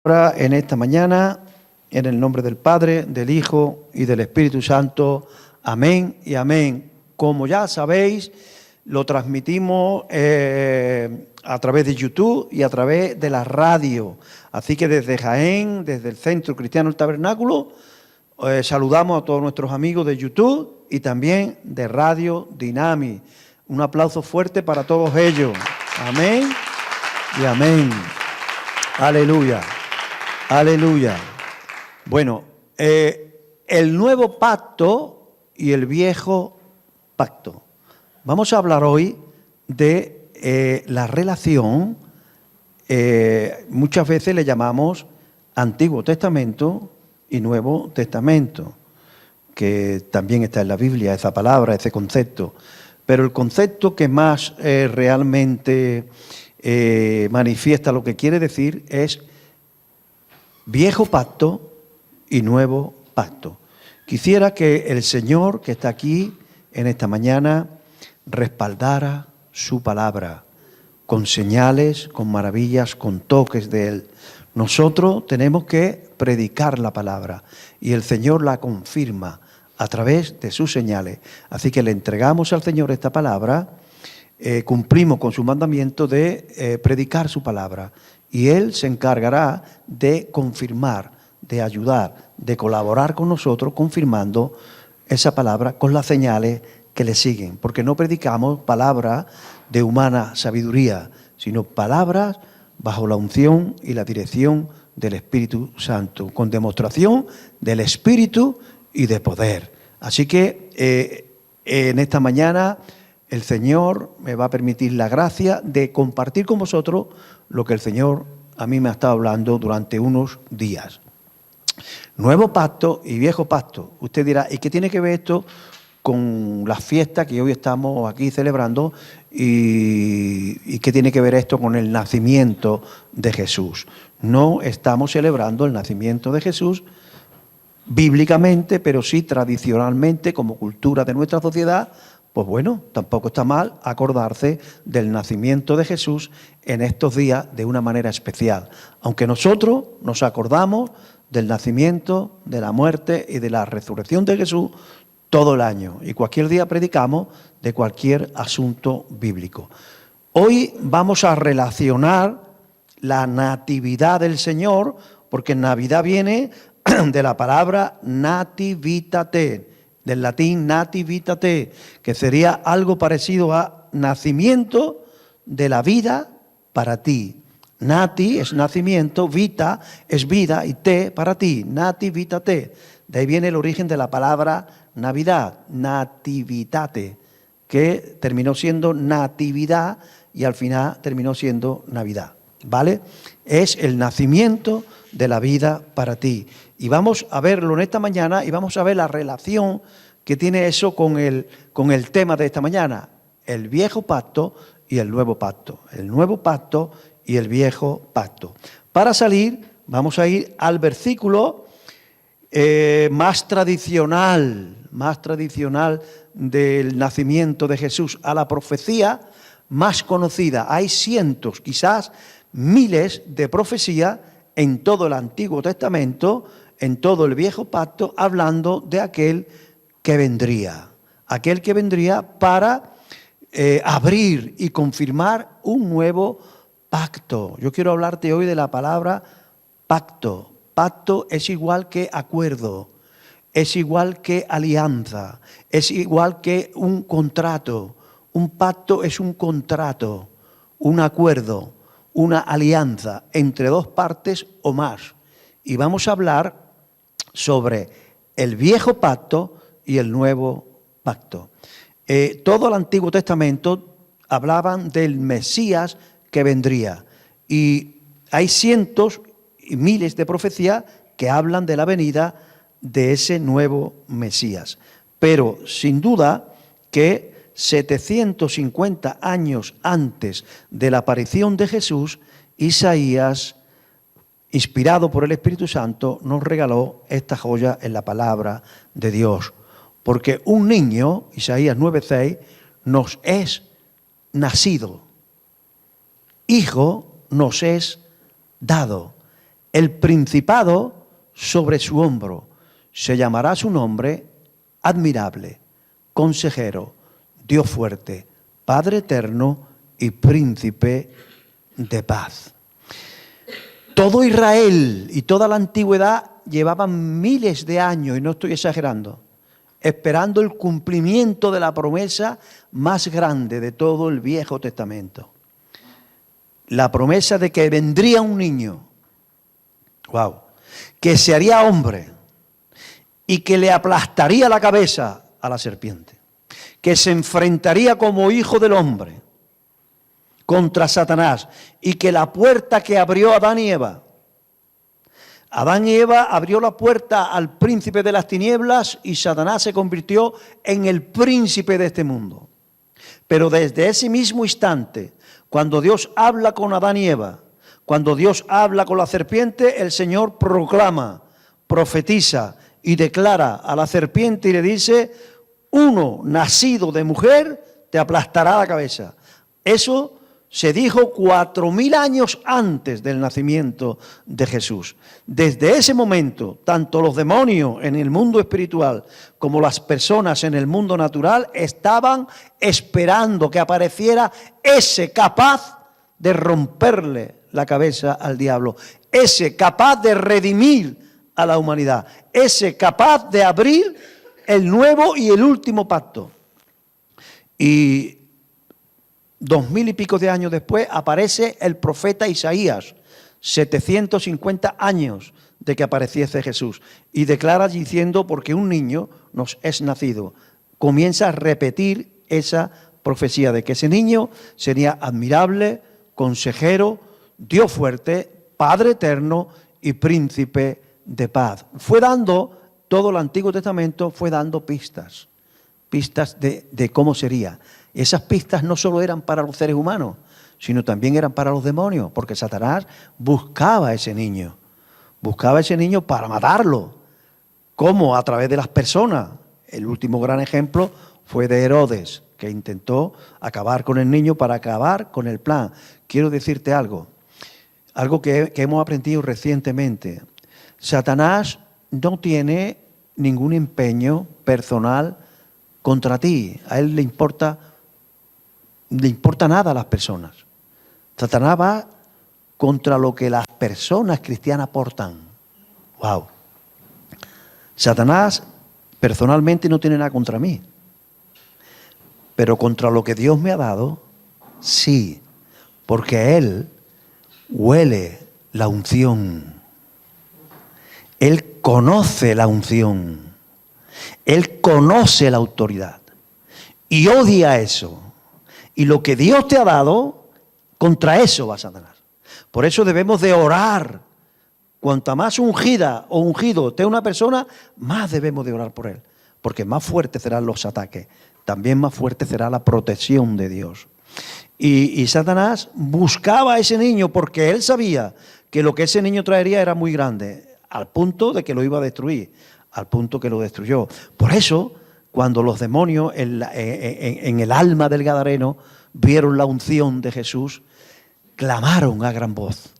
Ahora, en esta mañana, en el nombre del Padre, del Hijo y del Espíritu Santo. Amén y amén. Como ya sabéis, lo transmitimos a través de YouTube y a través de la radio. Así que desde Jaén, desde el Centro Cristiano El Tabernáculo, saludamos a todos nuestros amigos de YouTube y también de Radio Dinami. Un aplauso fuerte para todos ellos. Amén y amén. Aleluya. Aleluya. Bueno, el nuevo pacto y el viejo pacto. Vamos a hablar hoy de la relación, muchas veces le llamamos Antiguo Testamento y Nuevo Testamento, que también está en la Biblia, esa palabra, ese concepto. Pero el concepto que más realmente manifiesta lo que quiere decir es viejo pacto y nuevo pacto. Quisiera que el Señor que está aquí en esta mañana respaldara su palabra con señales, con maravillas, con toques de Él. Nosotros tenemos que predicar la palabra y el Señor la confirma a través de sus señales. Así que le entregamos al Señor esta palabra, cumplimos con su mandamiento de predicar su palabra. Y Él se encargará de confirmar, de ayudar, de colaborar con nosotros, confirmando esa palabra con las señales que le siguen. Porque no predicamos palabras de humana sabiduría, sino palabras bajo la unción y la dirección del Espíritu Santo, con demostración del Espíritu y de poder. Así que en esta mañana el Señor me va a permitir la gracia de compartir con vosotros lo que el Señor a mí me ha estado hablando durante unos días. Nuevo pacto y viejo pacto. Usted dirá, ¿y qué tiene que ver esto con las fiestas que hoy estamos aquí celebrando? ¿Y qué tiene que ver esto con el nacimiento de Jesús? No estamos celebrando el nacimiento de Jesús bíblicamente, pero sí tradicionalmente, como cultura de nuestra sociedad. Pues bueno, tampoco está mal acordarse del nacimiento de Jesús en estos días de una manera especial. Aunque nosotros nos acordamos del nacimiento, de la muerte y de la resurrección de Jesús todo el año. Y cualquier día predicamos de cualquier asunto bíblico. Hoy vamos a relacionar la natividad del Señor, porque Navidad viene de la palabra nativitate, del latín nativitate, que sería algo parecido a nacimiento de la vida para ti. Nati es nacimiento, vita es vida y te para ti, nativitate. De ahí viene el origen de la palabra Navidad, nativitate, que terminó siendo natividad y al final terminó siendo Navidad, ¿vale? Es el nacimiento de la vida para ti. Y vamos a verlo en esta mañana y vamos a ver la relación que tiene eso con el tema de esta mañana, el viejo pacto y el nuevo pacto, el nuevo pacto y el viejo pacto. Para salir, vamos a ir al versículo más tradicional del nacimiento de Jesús, a la profecía más conocida. Hay cientos, quizás miles de profecías en todo el Antiguo Testamento, en todo el Viejo Pacto, hablando de aquel que vendría para abrir y confirmar un nuevo pacto. Yo quiero hablarte hoy de la palabra pacto. Pacto es igual que acuerdo, es igual que alianza, es igual que un contrato. Un pacto es un contrato, un acuerdo, una alianza entre dos partes o más. Y vamos a hablar sobre el viejo pacto y el nuevo pacto. Todo el Antiguo Testamento hablaban del Mesías que vendría. Y hay cientos y miles de profecías que hablan de la venida de ese nuevo Mesías. Pero sin duda que 750 años antes de la aparición de Jesús, Isaías, inspirado por el Espíritu Santo, nos regaló esta joya en la palabra de Dios. Porque un niño, Isaías 9:6, nos es nacido, hijo nos es dado, el principado sobre su hombro. Se llamará su nombre admirable, consejero, Dios fuerte, Padre eterno y príncipe de paz. Todo Israel y toda la antigüedad llevaban miles de años, y no estoy exagerando, esperando el cumplimiento de la promesa más grande de todo el Viejo Testamento. La promesa de que vendría un niño, wow, que se haría hombre y que le aplastaría la cabeza a la serpiente, que se enfrentaría como hijo del hombre contra Satanás, y que la puerta que abrió Adán y Eva abrió la puerta al príncipe de las tinieblas y Satanás se convirtió en el príncipe de este mundo. Pero desde ese mismo instante, cuando Dios habla con Adán y Eva, cuando Dios habla con la serpiente, el Señor proclama, profetiza y declara a la serpiente y le dice: uno nacido de mujer te aplastará la cabeza. Eso se dijo 4000 años antes del nacimiento de Jesús. Desde ese momento, tanto los demonios en el mundo espiritual como las personas en el mundo natural estaban esperando que apareciera ese capaz de romperle la cabeza al diablo, ese capaz de redimir a la humanidad, ese capaz de abrir el nuevo y el último pacto. Y 2000 y pico de años después aparece el profeta Isaías, 750 años de que apareciese Jesús, y declara diciendo: porque un niño nos es nacido. Comienza a repetir esa profecía de que ese niño sería admirable, consejero, Dios fuerte, Padre eterno y príncipe de paz. Fue dando, todo el Antiguo Testamento fue dando pistas de cómo sería. Esas pistas no solo eran para los seres humanos, sino también eran para los demonios, porque Satanás buscaba a ese niño para matarlo. ¿Cómo? A través de las personas. El último gran ejemplo fue de Herodes, que intentó acabar con el niño para acabar con el plan. Quiero decirte algo que hemos aprendido recientemente. Satanás no tiene ningún empeño personal contra ti. A él le importa nada a las personas. Satanás va contra lo que las personas cristianas portan. Wow. Satanás personalmente no tiene nada contra mí, pero contra lo que Dios me ha dado, sí, porque él huele la unción. Él conoce la unción. Él conoce la autoridad y odia eso. Y lo que Dios te ha dado, contra eso va Satanás. Por eso debemos de orar. Cuanta más ungida o ungido esté una persona, más debemos de orar por él. Porque más fuertes serán los ataques. También más fuerte será la protección de Dios. Y Satanás buscaba a ese niño porque él sabía que lo que ese niño traería era muy grande, al punto de que lo iba a destruir, al punto que lo destruyó. Por eso, cuando los demonios en el alma del Gadareno vieron la unción de Jesús, clamaron a gran voz: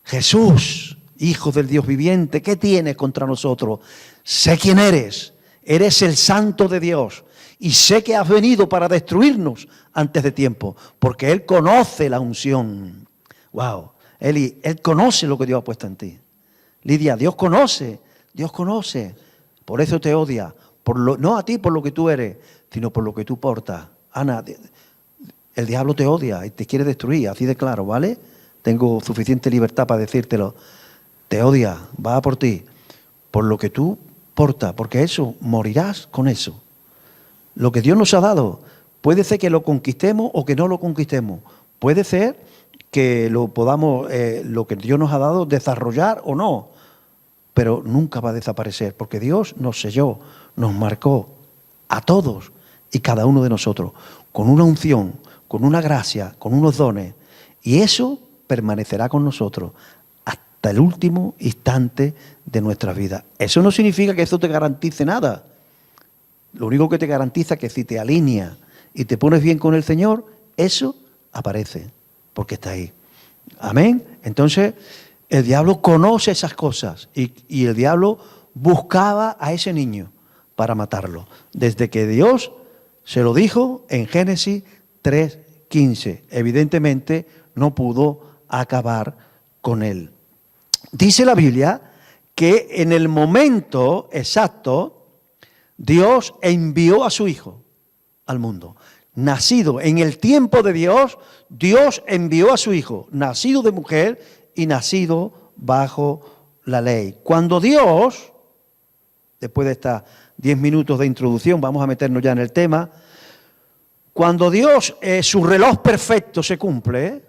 Jesús, Hijo del Dios viviente, ¿qué tienes contra nosotros? Sé quién eres el Santo de Dios, y sé que has venido para destruirnos antes de tiempo, porque Él conoce la unción. Wow, Eli, Él conoce lo que Dios ha puesto en ti. Lidia, Dios conoce. Por eso te odia. No a ti por lo que tú eres, sino por lo que tú portas. Ana, el diablo te odia y te quiere destruir, así de claro, ¿vale? Tengo suficiente libertad para decírtelo. Te odia, va a por ti, por lo que tú portas, porque eso, morirás con eso. Lo que Dios nos ha dado, puede ser que lo conquistemos o que no lo conquistemos. Puede ser que lo podamos, lo que Dios nos ha dado, desarrollar o no. Pero nunca va a desaparecer, porque Dios nos selló, nos marcó a todos y cada uno de nosotros con una unción, con una gracia, con unos dones, y eso permanecerá con nosotros hasta el último instante de nuestra vida. Eso no significa que eso te garantice nada. Lo único que te garantiza es que si te alineas y te pones bien con el Señor, eso aparece, porque está ahí. Amén. Entonces, El diablo conoce esas cosas y el diablo buscaba a ese niño para matarlo. Desde que Dios se lo dijo en Génesis 3:15. Evidentemente no pudo acabar con él. Dice la Biblia que en el momento exacto Dios envió a su Hijo al mundo. Nacido en el tiempo de Dios, Dios envió a su Hijo, nacido de mujer y nacido bajo la ley. Cuando Dios, después de estos 10 minutos de introducción, vamos a meternos ya en el tema, cuando Dios, su reloj perfecto se cumple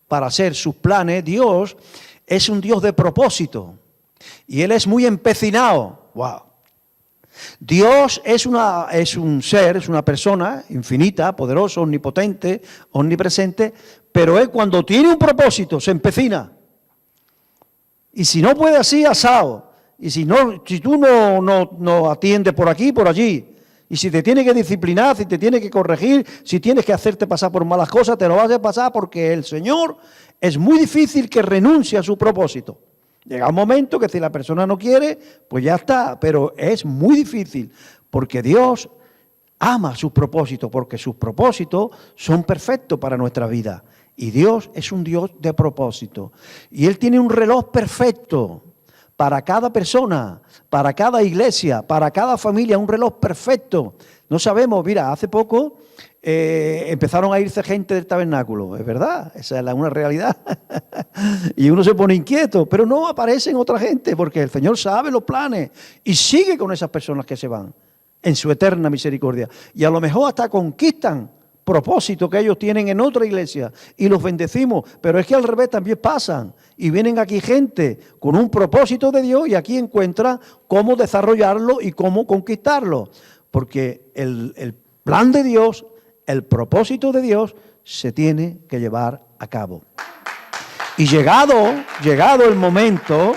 para hacer sus planes, Dios es un Dios de propósito y Él es muy empecinado. ¡Wow! Dios es un ser, es una persona infinita, poderosa, omnipotente, omnipresente, pero Él cuando tiene un propósito se empecina. Y si no puede así, asado. Y si tú no atiendes por aquí, por allí. Y si te tiene que disciplinar, si te tiene que corregir, si tienes que hacerte pasar por malas cosas, te lo vas a pasar porque el Señor es muy difícil que renuncie a su propósito. Llega un momento que si la persona no quiere, pues ya está, pero es muy difícil porque Dios ama sus propósitos, porque sus propósitos son perfectos para nuestra vida. Y Dios es un Dios de propósito. Y Él tiene un reloj perfecto para cada persona, para cada iglesia, para cada familia, un reloj perfecto. No sabemos, mira, hace poco empezaron a irse gente del tabernáculo, es verdad, esa es una realidad. Y uno se pone inquieto, pero no aparecen otra gente porque el Señor sabe los planes y sigue con esas personas que se van en su eterna misericordia. Y a lo mejor hasta conquistan propósitos que ellos tienen en otra iglesia y los bendecimos, pero es que al revés también pasan y vienen aquí gente con un propósito de Dios y aquí encuentran cómo desarrollarlo y cómo conquistarlo, porque el plan de Dios, el propósito de Dios se tiene que llevar a cabo. Y llegado el momento,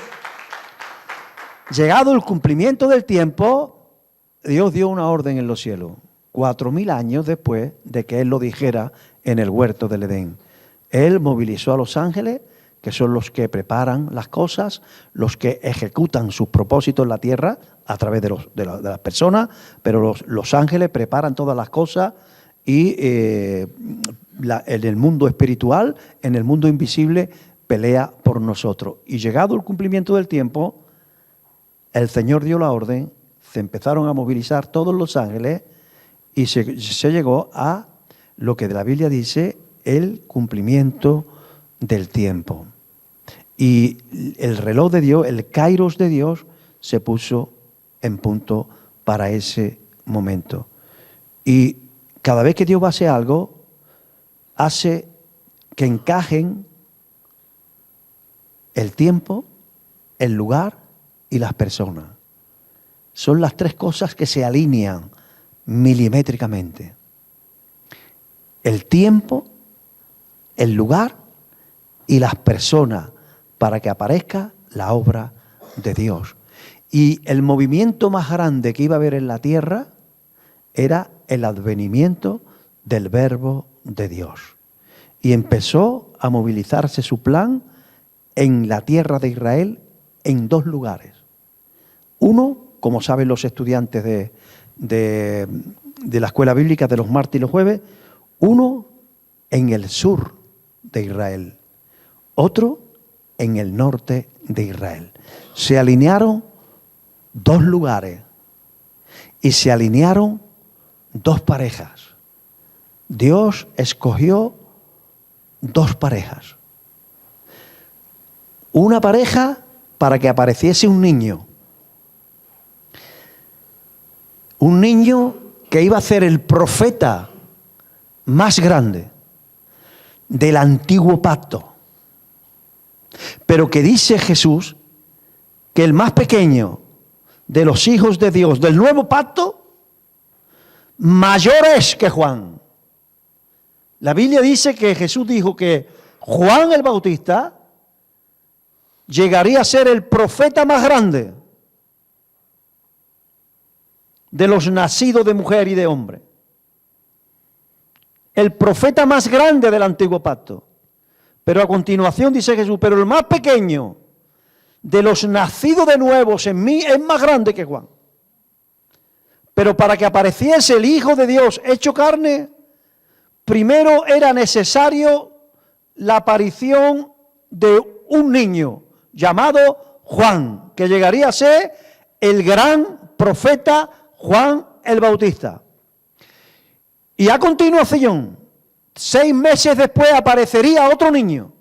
llegado el cumplimiento del tiempo, Dios dio una orden en los cielos, 4000 años después de que Él lo dijera en el huerto del Edén. Él movilizó a los ángeles, que son los que preparan las cosas, los que ejecutan sus propósitos en la tierra a través de las personas, pero los ángeles preparan todas las cosas y en el mundo espiritual, en el mundo invisible, pelea por nosotros. Y llegado el cumplimiento del tiempo, el Señor dio la orden, se empezaron a movilizar todos los ángeles y se llegó a lo que de la Biblia dice el cumplimiento del tiempo. Y el reloj de Dios, el kairos de Dios, se puso en punto para ese momento. Y cada vez que Dios va a hacer algo, hace que encajen el tiempo, el lugar y las personas. Son las tres cosas que se alinean milimétricamente. El tiempo, el lugar y las personas para que aparezca la obra de Dios. Y el movimiento más grande que iba a haber en la tierra era el advenimiento del Verbo de Dios. Y empezó a movilizarse su plan en la tierra de Israel en dos lugares. Uno, como saben los estudiantes de la escuela bíblica de los martes y los jueves, uno en el sur de Israel, otro en el norte de Israel. Se alinearon dos lugares y se alinearon dos parejas. Dios escogió dos parejas. Una pareja para que apareciese un niño. Un niño que iba a ser el profeta más grande del antiguo pacto. Pero que dice Jesús que el más pequeño de los hijos de Dios del nuevo pacto, mayor es que Juan. La Biblia dice que Jesús dijo que Juan el Bautista llegaría a ser el profeta más grande de los nacidos de mujer y de hombre. El profeta más grande del antiguo pacto. Pero a continuación dice Jesús, pero el más pequeño de los nacidos de nuevos en mí es más grande que Juan. Pero para que apareciese el Hijo de Dios hecho carne, primero era necesario la aparición de un niño llamado Juan, que llegaría a ser el gran profeta Juan el Bautista. Y a continuación, 6 meses después, aparecería otro niño,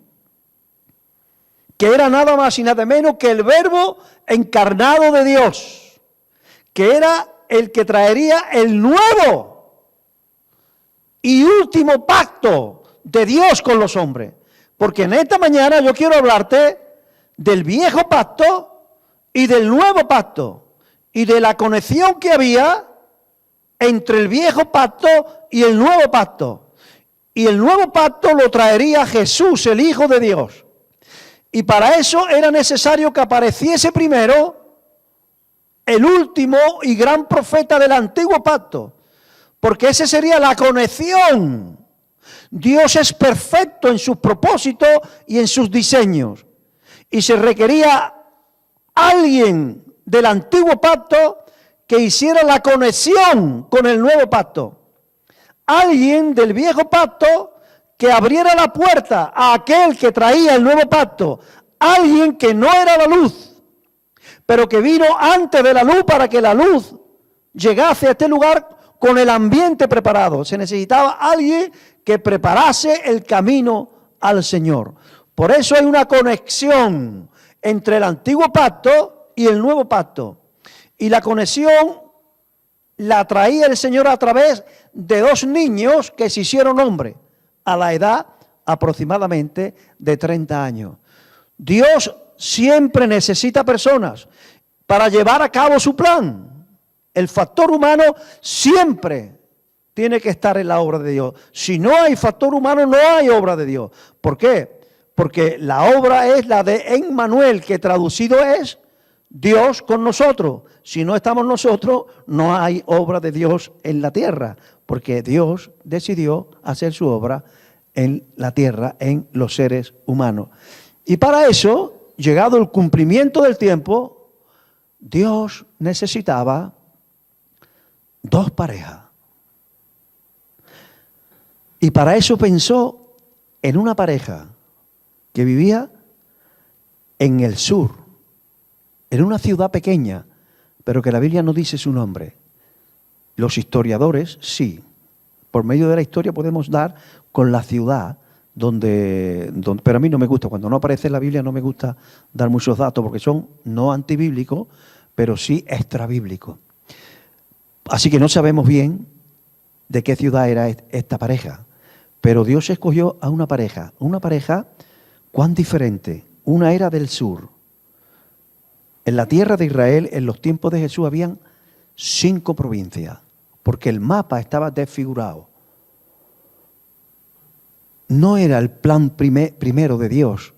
que era nada más y nada menos que el Verbo encarnado de Dios, que era el que traería el nuevo y último pacto de Dios con los hombres. Porque en esta mañana yo quiero hablarte del viejo pacto y del nuevo pacto, y de la conexión que había entre el viejo pacto y el nuevo pacto. Y el nuevo pacto lo traería Jesús, el Hijo de Dios. Y para eso era necesario que apareciese primero el último y gran profeta del antiguo pacto, porque esa sería la conexión. Dios es perfecto en sus propósitos y en sus diseños, y se requería alguien del antiguo pacto que hiciera la conexión con el nuevo pacto. Alguien del viejo pacto que abriera la puerta a aquel que traía el nuevo pacto. Alguien que no era la luz, pero que vino antes de la luz para que la luz llegase a este lugar con el ambiente preparado. Se necesitaba alguien que preparase el camino al Señor. Por eso hay una conexión entre el antiguo pacto y el nuevo pacto. Y la conexión la traía el Señor a través de 2 niños que se hicieron hombres a la edad aproximadamente de 30 años. Dios siempre necesita personas para llevar a cabo su plan. El factor humano siempre tiene que estar en la obra de Dios. Si no hay factor humano, no hay obra de Dios. ¿Por qué? Porque la obra es la de Emmanuel, que traducido es Dios con nosotros. Si no estamos nosotros, no hay obra de Dios en la tierra, porque Dios decidió hacer su obra en la tierra, en los seres humanos. Y para eso, llegado el cumplimiento del tiempo, Dios necesitaba 2 parejas. Y para eso pensó en una pareja que vivía en el sur, en una ciudad pequeña, pero que la Biblia no dice su nombre. Los historiadores, sí, por medio de la historia podemos dar con la ciudad donde, pero a mí no me gusta, cuando no aparece en la Biblia no me gusta dar muchos datos porque son no antibíblicos, pero sí extrabíblicos. Así que no sabemos bien de qué ciudad era esta pareja, pero Dios escogió a una pareja cuán diferente. Una era del sur. En la tierra de Israel, en los tiempos de Jesús, habían 5 provincias, porque el mapa estaba desfigurado. No era el plan primero de Dios,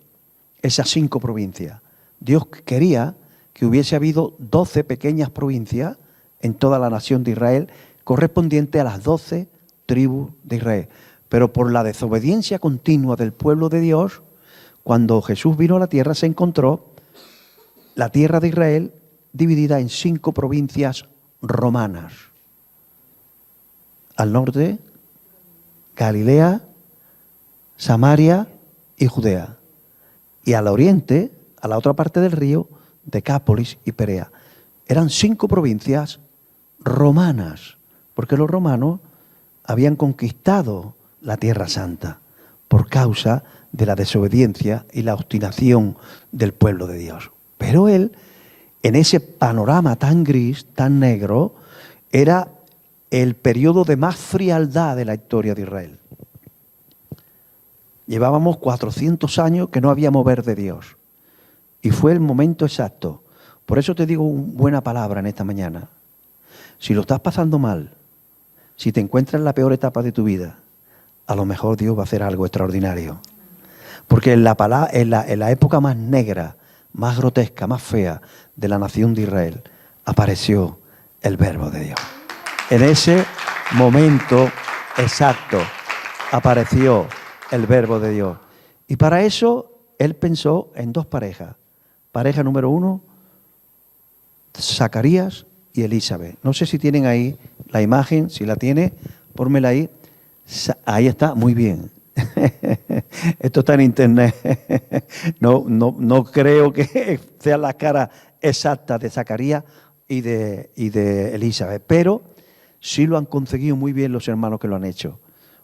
esas 5 provincias. Dios quería que hubiese habido 12 pequeñas provincias en toda la nación de Israel, correspondiente a las 12 tribus de Israel. Pero por la desobediencia continua del pueblo de Dios, cuando Jesús vino a la tierra, se encontró la tierra de Israel dividida en 5 provincias romanas. Al norte, Galilea, Samaria y Judea. Y al oriente, a la otra parte del río, Decápolis y Perea. Eran 5 provincias romanas, porque los romanos habían conquistado la Tierra Santa por causa de la desobediencia y la obstinación del pueblo de Dios. Pero él, en ese panorama tan gris, tan negro, era el periodo de más frialdad de la historia de Israel. Llevábamos 400 años que no había mover de Dios. Y fue el momento exacto. Por eso te digo una buena palabra en esta mañana. Si lo estás pasando mal, si te encuentras en la peor etapa de tu vida, a lo mejor Dios va a hacer algo extraordinario. Porque en la época más negra, más grotesca, más fea de la nación de Israel, apareció el Verbo de Dios. En ese momento exacto apareció el Verbo de Dios. Y para eso él pensó en dos parejas. Pareja número 1, Zacarías y Elizabeth. No sé si tienen ahí la imagen, si la tiene, pónmela ahí. Ahí está, muy bien. Esto está en internet. No creo que sea la cara exacta de Zacarías y de Elizabeth, pero sí lo han conseguido muy bien los hermanos que lo han hecho,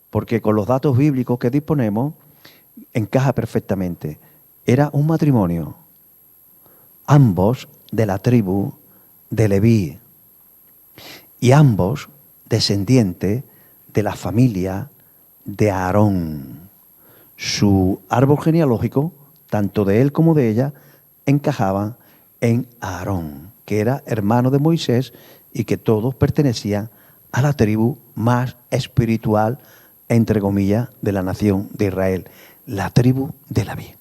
porque con los datos bíblicos que disponemos encaja perfectamente. Era un matrimonio, ambos de la tribu de Leví y ambos descendientes de la familia de Aarón. Su árbol genealógico, tanto de él como de ella, encajaban en Aarón, que era hermano de Moisés y que todos pertenecían a la tribu más espiritual, entre comillas, de la nación de Israel, la tribu de Leví.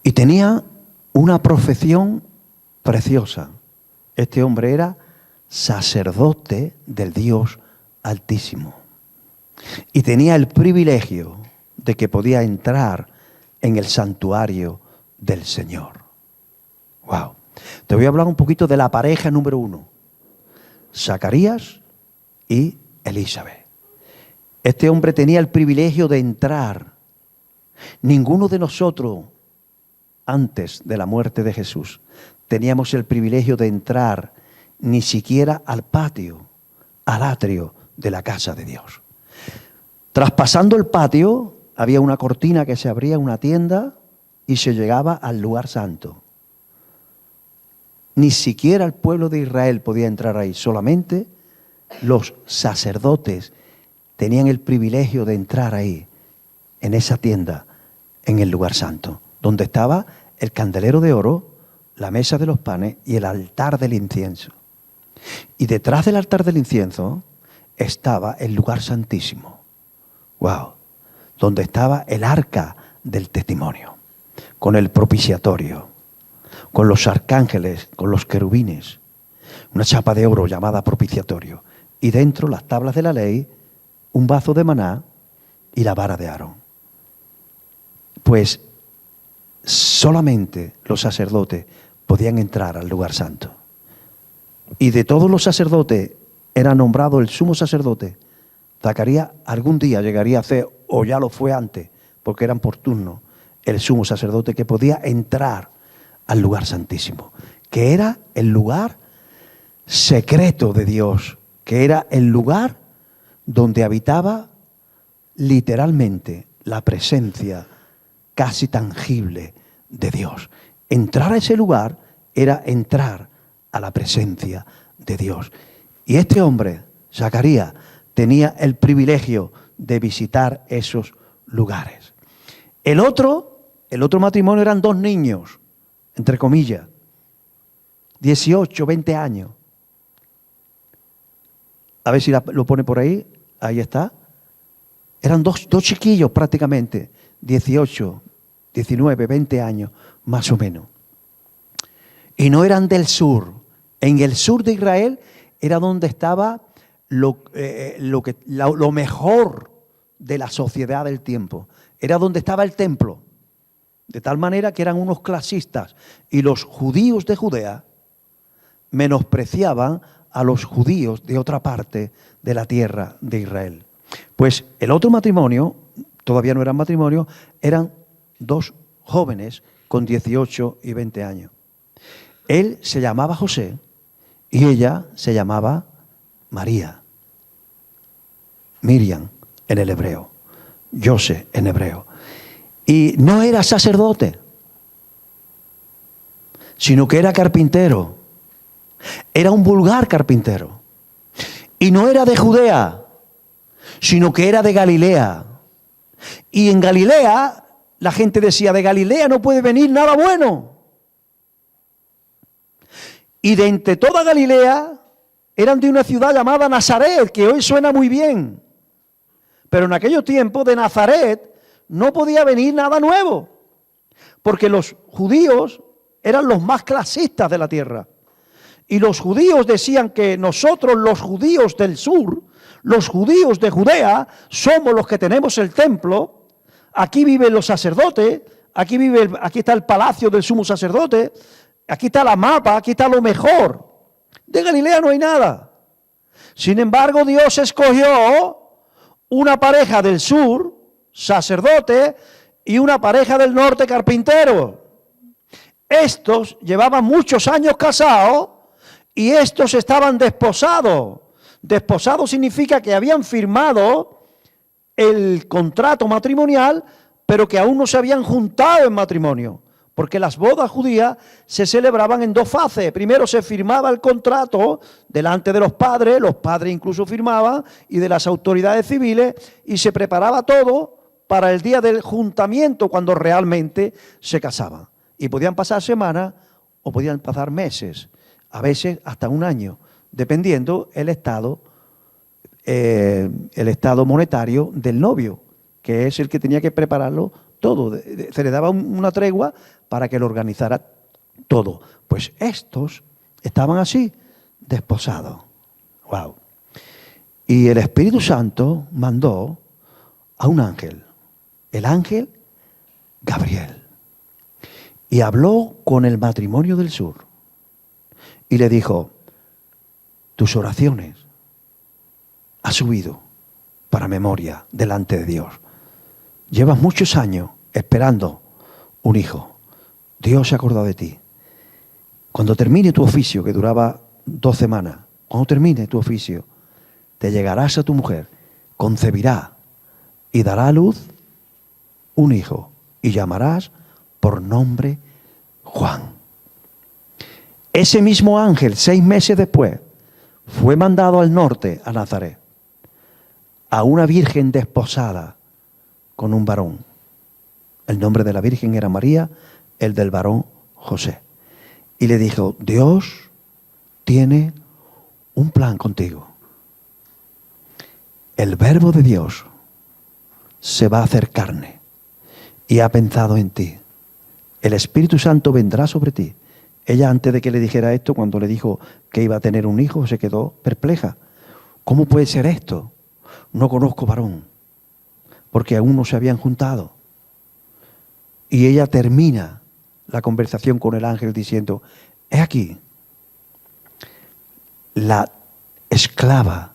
Y tenía una profesión preciosa. Este hombre era sacerdote del Dios Altísimo. Y tenía el privilegio de que podía entrar en el santuario del Señor. Wow. Te voy a hablar un poquito de la pareja número 1, Zacarías y Elizabeth. Este hombre tenía el privilegio de entrar. Ninguno de nosotros, antes de la muerte de Jesús, teníamos el privilegio de entrar ni siquiera al patio, al atrio de la casa de Dios. Traspasando el patio, había una cortina que se abría, una tienda, y se llegaba al lugar santo. Ni siquiera el pueblo de Israel podía entrar ahí, solamente los sacerdotes tenían el privilegio de entrar ahí, en esa tienda, en el lugar santo, donde estaba el candelero de oro, la mesa de los panes y el altar del incienso. Y detrás del altar del incienso estaba el lugar santísimo. ¡Wow! Donde estaba el arca del testimonio, con el propiciatorio, con los arcángeles, con los querubines, una chapa de oro llamada propiciatorio, y dentro las tablas de la ley, un bazo de maná y la vara de Aarón. Pues solamente los sacerdotes podían entrar al lugar santo. Y de todos los sacerdotes era nombrado el sumo sacerdote. Zacarías algún día llegaría a ser, o ya lo fue antes, porque eran por turno, el sumo sacerdote que podía entrar al lugar santísimo, que era el lugar secreto de Dios, que era el lugar donde habitaba literalmente la presencia casi tangible de Dios. Entrar a ese lugar era entrar a la presencia de Dios. Y este hombre, Zacarías, tenía el privilegio de visitar esos lugares. El otro matrimonio eran 2 niños, entre comillas, 18, 20 años. A ver si lo pone por ahí. Ahí está. Eran dos chiquillos prácticamente, 18, 19, 20 años, más o menos. Y no eran del sur. En el sur de Israel era donde estaba lo mejor de la sociedad del tiempo. Era donde estaba el templo. De tal manera que eran unos clasistas. Y los judíos de Judea menospreciaban a los judíos de otra parte de la tierra de Israel. Pues el otro matrimonio, todavía no eran matrimonio, eran 2 jóvenes con 18 y 20 años. Él se llamaba José y ella se llamaba María. Miriam en el hebreo, José en hebreo. Y no era sacerdote, sino que era carpintero. Era un vulgar carpintero. Y no era de Judea, sino que era de Galilea. Y en Galilea, la gente decía, de Galilea no puede venir nada bueno. Y de entre toda Galilea, eran de una ciudad llamada Nazaret, que hoy suena muy bien. Pero en aquellos tiempos de Nazaret no podía venir nada nuevo, porque los judíos eran los más clasistas de la tierra. Y los judíos decían que nosotros, los judíos del sur, los judíos de Judea, somos los que tenemos el templo, aquí viven los sacerdotes, aquí está el palacio del sumo sacerdote, aquí está la mapa, aquí está lo mejor. De Galilea no hay nada. Sin embargo, Dios escogió una pareja del sur, sacerdote, y una pareja del norte, carpintero. Estos llevaban muchos años casados y estos estaban desposados. Desposado significa que habían firmado el contrato matrimonial, pero que aún no se habían juntado en matrimonio. Porque las bodas judías se celebraban en dos fases. Primero se firmaba el contrato delante de los padres incluso firmaban, y de las autoridades civiles, y se preparaba todo para el día del juntamiento, cuando realmente se casaban. Y podían pasar semanas o podían pasar meses, a veces hasta un año, dependiendo el estado monetario del novio, que es el que tenía que prepararlo todo. Se le daba una tregua para que lo organizara todo. Pues estos estaban así, desposados. Wow. Y el Espíritu Santo mandó a un ángel, el ángel Gabriel, y habló con el matrimonio del sur y le dijo: tus oraciones han subido para memoria delante de Dios. Llevas muchos años esperando un hijo. Dios se ha acordado de ti. Cuando termine tu oficio, que duraba 2 semanas, cuando termine tu oficio, te llegarás a tu mujer, concebirá y dará a luz un hijo, y llamarás por nombre Juan. Ese mismo ángel, 6 meses después, fue mandado al norte, a Nazaret, a una virgen desposada con un varón. El nombre de la virgen era María, el del varón José. Y le dijo: Dios tiene un plan contigo. El Verbo de Dios se va a hacer carne y ha pensado en ti. El Espíritu Santo vendrá sobre ti. Ella, antes de que le dijera esto, cuando le dijo que iba a tener un hijo, se quedó perpleja. ¿Cómo puede ser esto? No conozco varón, porque aún no se habían juntado. Y ella termina la conversación con el ángel diciendo: he aquí, la esclava,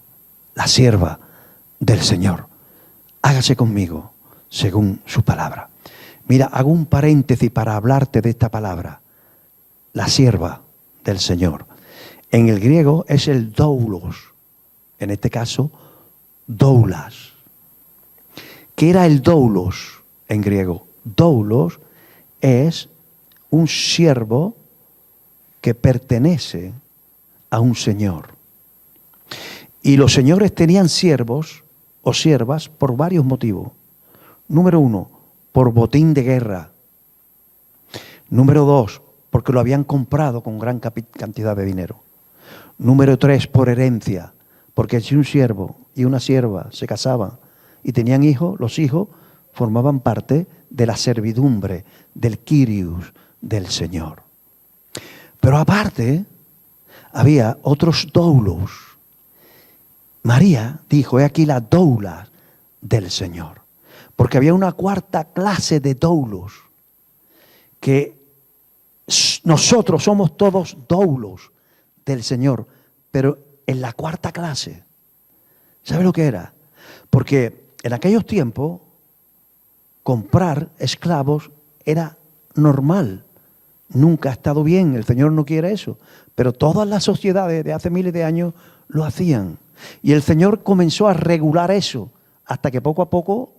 la sierva del Señor, hágase conmigo según su palabra. Mira, hago un paréntesis para hablarte de esta palabra, la sierva del Señor. En el griego es el doulos, en este caso, doulas. ¿Qué era el doulos en griego? Doulos es un siervo que pertenece a un señor. Y los señores tenían siervos o siervas por varios motivos. Número 1, por botín de guerra. Número 2, porque lo habían comprado con gran cantidad de dinero. Número 3, por herencia, porque si un siervo y una sierva se casaban y tenían hijos, los hijos formaban parte de la servidumbre, del Kyrios, del Señor. Pero aparte, había otros doulos. María dijo: he aquí la doula del Señor. Porque había una cuarta clase de doulos, que nosotros somos todos doulos del Señor, pero en la cuarta clase. ¿Sabe lo que era? Porque en aquellos tiempos comprar esclavos era normal. Nunca ha estado bien, el Señor no quiere eso. Pero todas las sociedades de hace miles de años lo hacían. Y el Señor comenzó a regular eso, hasta que poco a poco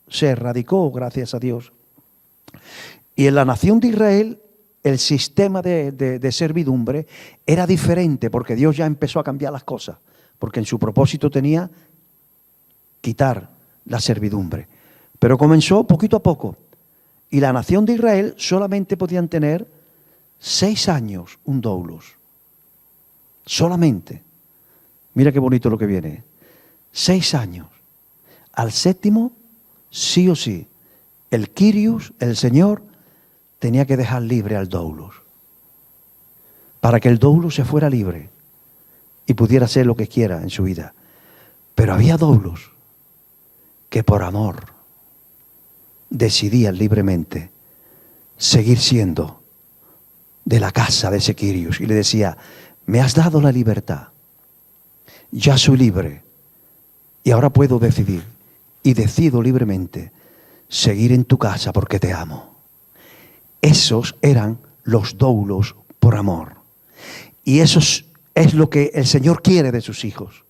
se erradicó, gracias a Dios. Y en la nación de Israel, el sistema de servidumbre era diferente, porque Dios ya empezó a cambiar las cosas, porque en su propósito tenía quitar la servidumbre. Pero comenzó poquito a poco. Y la nación de Israel solamente podían tener 6 años un doulos. Solamente. Mira qué bonito lo que viene. 6 años. Al 7º, sí o sí, el Kyrios, el Señor, tenía que dejar libre al doulos. Para que el doulos se fuera libre y pudiera hacer lo que quiera en su vida. Pero había doulos que por amor decidían libremente seguir siendo de la casa de ese Quirios. Y le decía, me has dado la libertad, ya soy libre y ahora puedo decidir. Y decido libremente seguir en tu casa porque te amo. Esos eran los doulos por amor. Y eso es lo que el Señor quiere de sus hijos.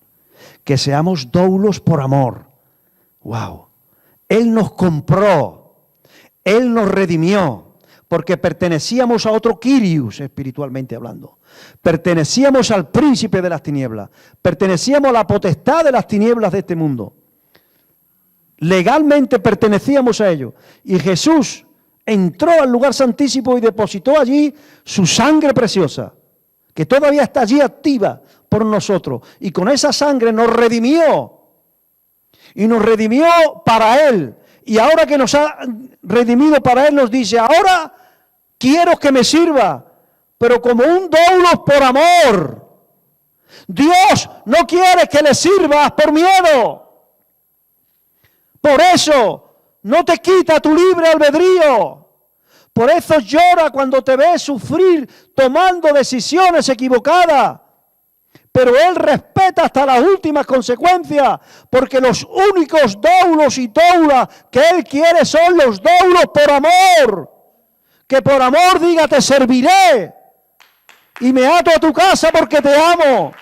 Que seamos doulos por amor. ¡Wow! Él nos compró. Él nos redimió. Porque pertenecíamos a otro Quirios, espiritualmente hablando. Pertenecíamos al príncipe de las tinieblas. Pertenecíamos a la potestad de las tinieblas de este mundo. Legalmente pertenecíamos a ellos. Y Jesús entró al lugar santísimo y depositó allí su sangre preciosa, que todavía está allí activa por nosotros. Y con esa sangre nos redimió. Y nos redimió para Él. Y ahora que nos ha redimido para Él, nos dice, ahora quiero que me sirva, pero como un doulos por amor. Dios no quiere que le sirvas por miedo. Por eso no te quita tu libre albedrío. Por eso llora cuando te ve sufrir tomando decisiones equivocadas. Pero Él respeta hasta las últimas consecuencias, porque los únicos doulos y doulas que Él quiere son los doulos por amor. Que por amor diga, te serviré y me ato a tu casa porque te amo.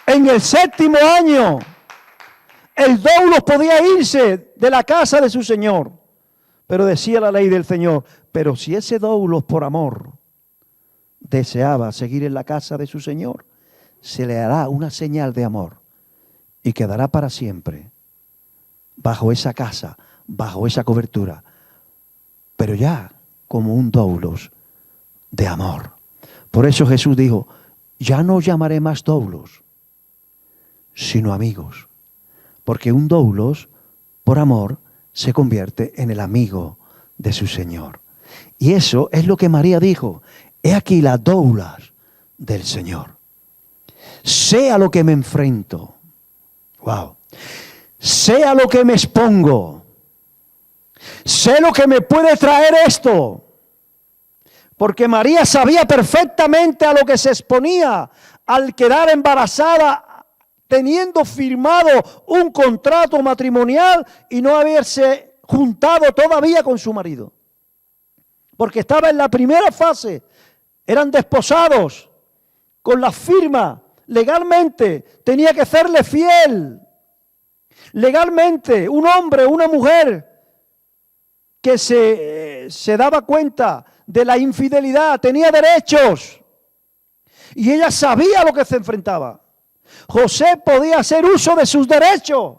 En el 7º año, el doulos podía irse de la casa de su señor. Pero decía la ley del Señor, pero si ese doulos por amor deseaba seguir en la casa de su señor, se le hará una señal de amor y quedará para siempre bajo esa casa, bajo esa cobertura, pero ya como un doulos de amor. Por eso Jesús dijo, ya no llamaré más doulos, sino amigos. Porque un doulos, por amor, se convierte en el amigo de su Señor. Y eso es lo que María dijo. He aquí las doulas del Señor. Sea lo que me enfrento. Wow. Sea lo que me expongo. Sé lo que me puede traer esto. Porque María sabía perfectamente a lo que se exponía al quedar embarazada, teniendo firmado un contrato matrimonial y no haberse juntado todavía con su marido. Porque estaba en la primera fase, eran desposados, con la firma, legalmente, tenía que serle fiel. Legalmente, un hombre, una mujer que se daba cuenta de la infidelidad, tenía derechos. Y ella sabía a lo que se enfrentaba. José podía hacer uso de sus derechos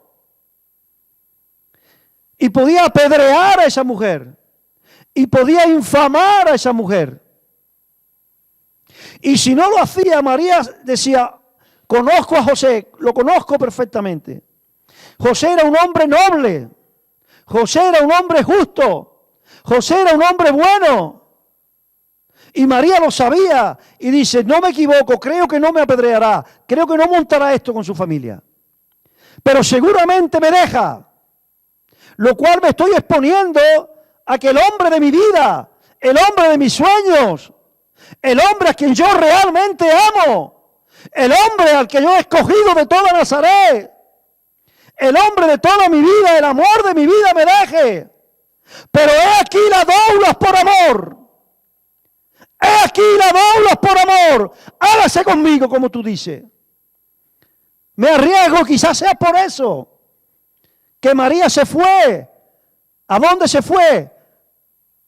y podía apedrear a esa mujer y podía infamar a esa mujer. Y si no lo hacía, María decía, conozco a José, lo conozco perfectamente. José era un hombre noble, José era un hombre justo, José era un hombre bueno. Y María lo sabía y dice, no me equivoco, creo que no me apedreará, creo que no montará esto con su familia. Pero seguramente me deja, lo cual me estoy exponiendo a que el hombre de mi vida, el hombre de mis sueños, el hombre a quien yo realmente amo, el hombre al que yo he escogido de toda Nazaret, el hombre de toda mi vida, el amor de mi vida me deje. Pero he aquí las doulas por amor. He aquí la doulos por amor. Hágase conmigo como tú dices. Me arriesgo, quizás sea por eso que María se fue. ¿A dónde se fue?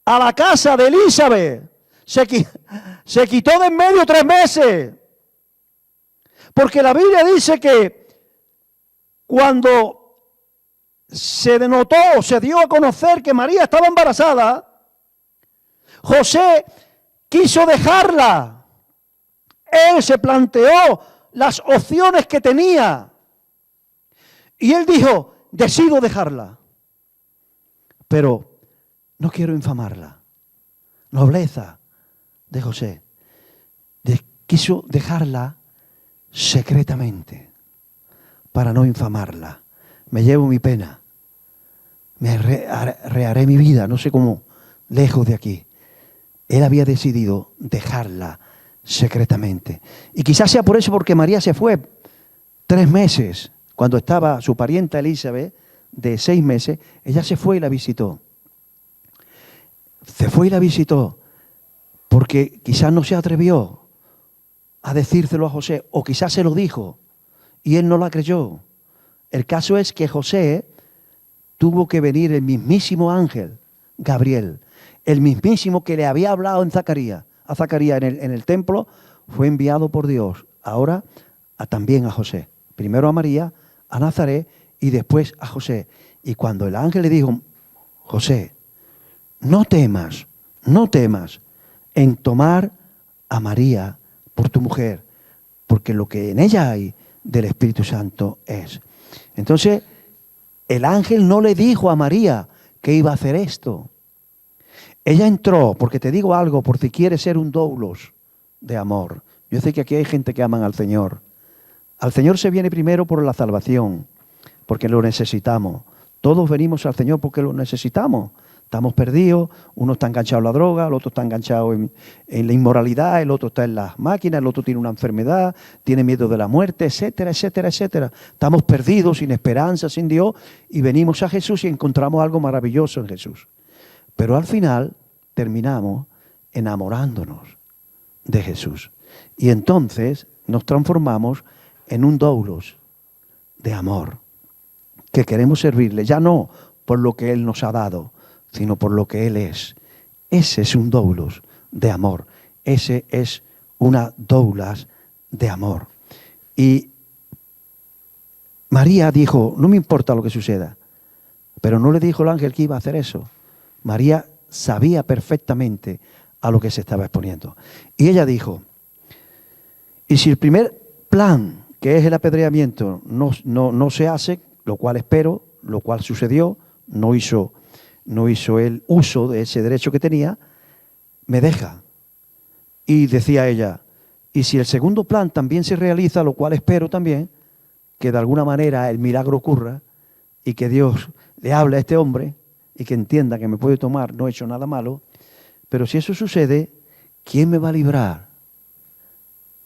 A la casa de Elizabeth. Se quitó de en medio 3 meses. Porque la Biblia dice que cuando se denotó, se dio a conocer que María estaba embarazada, José quiso dejarla. Él se planteó las opciones que tenía. Y él dijo, decido dejarla. Pero no quiero infamarla. Nobleza de José. Quiso dejarla secretamente para no infamarla. Me llevo mi pena. me reharé mi vida, no sé cómo, lejos de aquí. Él había decidido dejarla secretamente. Y quizás sea por eso, porque María se fue 3 meses, cuando estaba su parienta Elizabeth, de 6 meses, ella se fue y la visitó. Se fue y la visitó, porque quizás no se atrevió a decírselo a José, o quizás se lo dijo, y él no la creyó. El caso es que José tuvo que venir el mismísimo ángel, Gabriel, el mismísimo que le había hablado a Zacarías en el templo, fue enviado por Dios, ahora también a José. Primero a María, a Nazaret y después a José. Y cuando el ángel le dijo, José, no temas en tomar a María por tu mujer, porque lo que en ella hay del Espíritu Santo es. Entonces, el ángel no le dijo a María que iba a hacer esto. Ella entró, porque te digo algo, por si quieres ser un doulos de amor. Yo sé que aquí hay gente que aman al Señor. Al Señor se viene primero por la salvación, porque lo necesitamos. Todos venimos al Señor porque lo necesitamos. Estamos perdidos, uno está enganchado a la droga, el otro está enganchado en la inmoralidad, el otro está en las máquinas, el otro tiene una enfermedad, tiene miedo de la muerte, etcétera, etcétera, etcétera. Estamos perdidos, sin esperanza, sin Dios, y venimos a Jesús y encontramos algo maravilloso en Jesús. Pero al final terminamos enamorándonos de Jesús. Y entonces nos transformamos en un doulos de amor, que queremos servirle, ya no por lo que Él nos ha dado, sino por lo que Él es. Ese es un doulos de amor. Ese es una doulas de amor. Y María dijo, no me importa lo que suceda, pero no le dijo el ángel que iba a hacer eso. María sabía perfectamente a lo que se estaba exponiendo. Y ella dijo, y si el primer plan, que es el apedreamiento, no se hace, lo cual espero, lo cual sucedió, no hizo el uso de ese derecho que tenía, me deja. Y decía ella, y si el segundo plan también se realiza, lo cual espero también, que de alguna manera el milagro ocurra y que Dios le hable a este hombre y que entienda que me puede tomar, no he hecho nada malo, pero si eso sucede, ¿quién me va a librar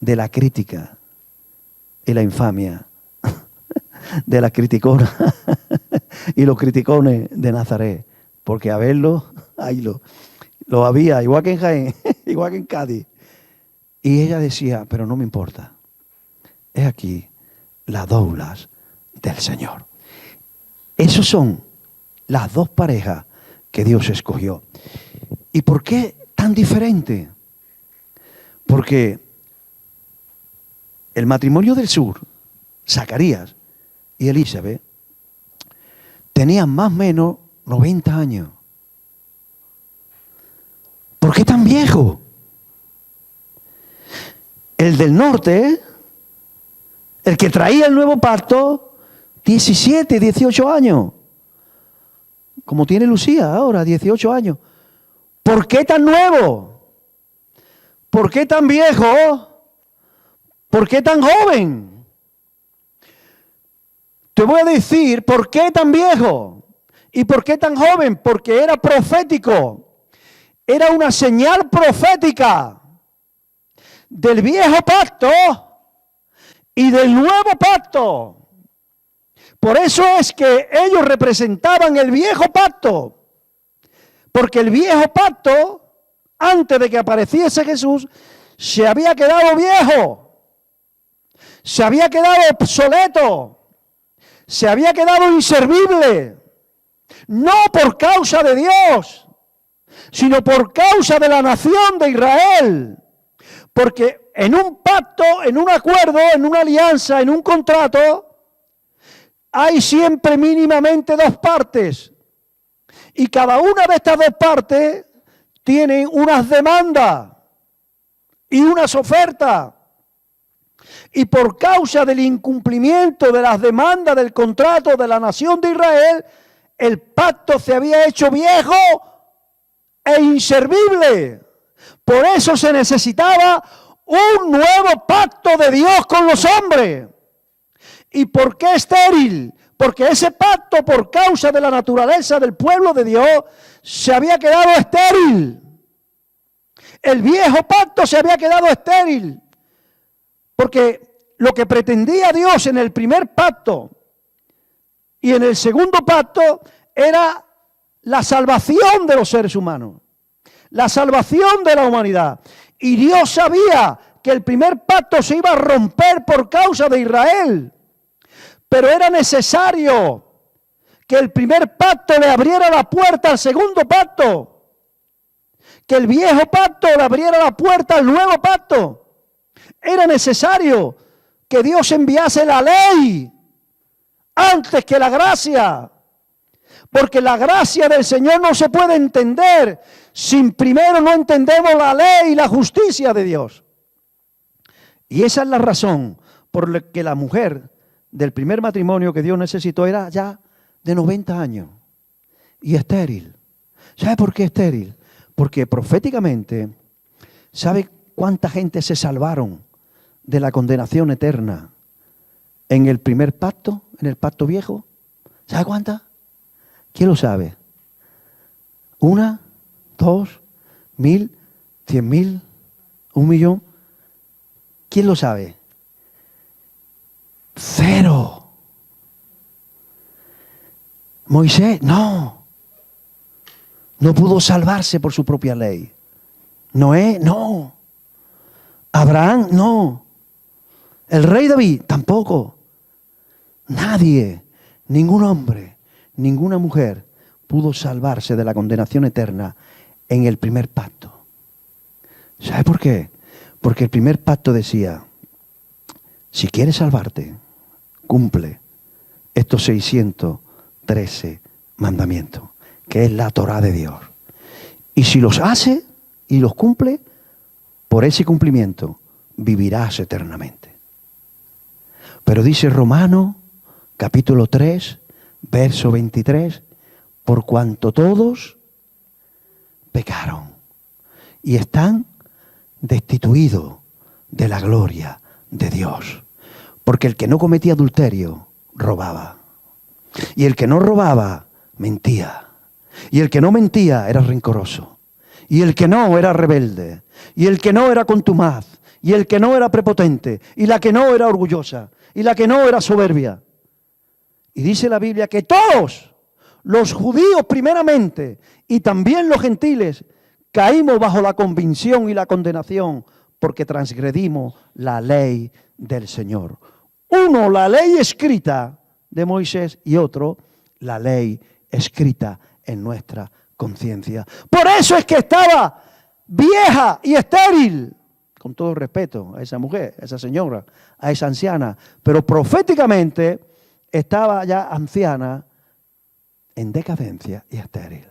de la crítica y la infamia de la criticona y los criticones de Nazaret? Porque a verlo, ahí lo había, igual que en Jaén, igual que en Cádiz. Y ella decía, pero no me importa. Es aquí las doulas del Señor. Esas son las dos parejas que Dios escogió. ¿Y por qué tan diferente? Porque el matrimonio del sur, Zacarías y Elizabeth, tenían más o menos 90 años. ¿Por qué tan viejo? El del norte, el que traía el nuevo pacto, 17, 18 años. Como tiene Lucía ahora, 18 años. ¿Por qué tan nuevo? ¿Por qué tan viejo? ¿Por qué tan joven? Te voy a decir por qué tan viejo y por qué tan joven. Porque era profético. Era una señal profética del viejo pacto y del nuevo pacto. Por eso es que ellos representaban el viejo pacto. Porque el viejo pacto, antes de que apareciese Jesús, se había quedado viejo. Se había quedado obsoleto. Se había quedado inservible. No por causa de Dios, sino por causa de la nación de Israel. Porque en un pacto, en un acuerdo, en una alianza, en un contrato, hay siempre mínimamente dos partes. Y cada una de estas dos partes tiene unas demandas y unas ofertas. Y por causa del incumplimiento de las demandas del contrato de la nación de Israel, el pacto se había hecho viejo e inservible. Por eso se necesitaba un nuevo pacto de Dios con los hombres. ¿Y por qué estéril? Porque ese pacto, por causa de la naturaleza del pueblo de Dios, se había quedado estéril. El viejo pacto se había quedado estéril. Porque lo que pretendía Dios en el primer pacto y en el segundo pacto era la salvación de los seres humanos, la salvación de la humanidad. Y Dios sabía que el primer pacto se iba a romper por causa de Israel. Pero era necesario que el primer pacto le abriera la puerta al segundo pacto. Que el viejo pacto le abriera la puerta al nuevo pacto. Era necesario que Dios enviase la ley antes que la gracia. Porque la gracia del Señor no se puede entender sin primero no entendemos la ley y la justicia de Dios. Y esa es la razón por la que la mujer del primer matrimonio que Dios necesitó era ya de 90 años y estéril. ¿Sabe por qué estéril? Porque proféticamente, ¿sabe cuánta gente se salvaron de la condenación eterna en el primer pacto, en el pacto viejo? ¿Sabe cuánta? ¿Quién lo sabe? 1, 2, 1000, 100.000, 1.000.000. ¿Quién lo sabe? 0. Moisés, no pudo salvarse por su propia ley. Noé, no. Abraham, no. El rey David, tampoco. Nadie, ningún hombre, ninguna mujer pudo salvarse de la condenación eterna en el primer pacto. ¿Sabe por qué? Porque el primer pacto decía, si quieres salvarte, cumple estos 613 mandamientos, que es la Torá de Dios. Y si los hace y los cumple, por ese cumplimiento vivirás eternamente. Pero dice Romanos, capítulo 3, verso 23, por cuanto todos pecaron y están destituidos de la gloria de Dios. Porque el que no cometía adulterio, robaba. Y el que no robaba, mentía. Y el que no mentía, era rencoroso. Y el que no, era rebelde. Y el que no, era contumaz. Y el que no, era prepotente. Y la que no, era orgullosa. Y la que no, era soberbia. Y dice la Biblia que todos, los judíos primeramente, y también los gentiles, caímos bajo la convicción y la condenación porque transgredimos la ley del Señor. Uno, la ley escrita de Moisés, y otro, la ley escrita en nuestra conciencia. Por eso es que estaba vieja y estéril, con todo respeto a esa mujer, a esa señora, a esa anciana, pero proféticamente estaba ya anciana, en decadencia y estéril.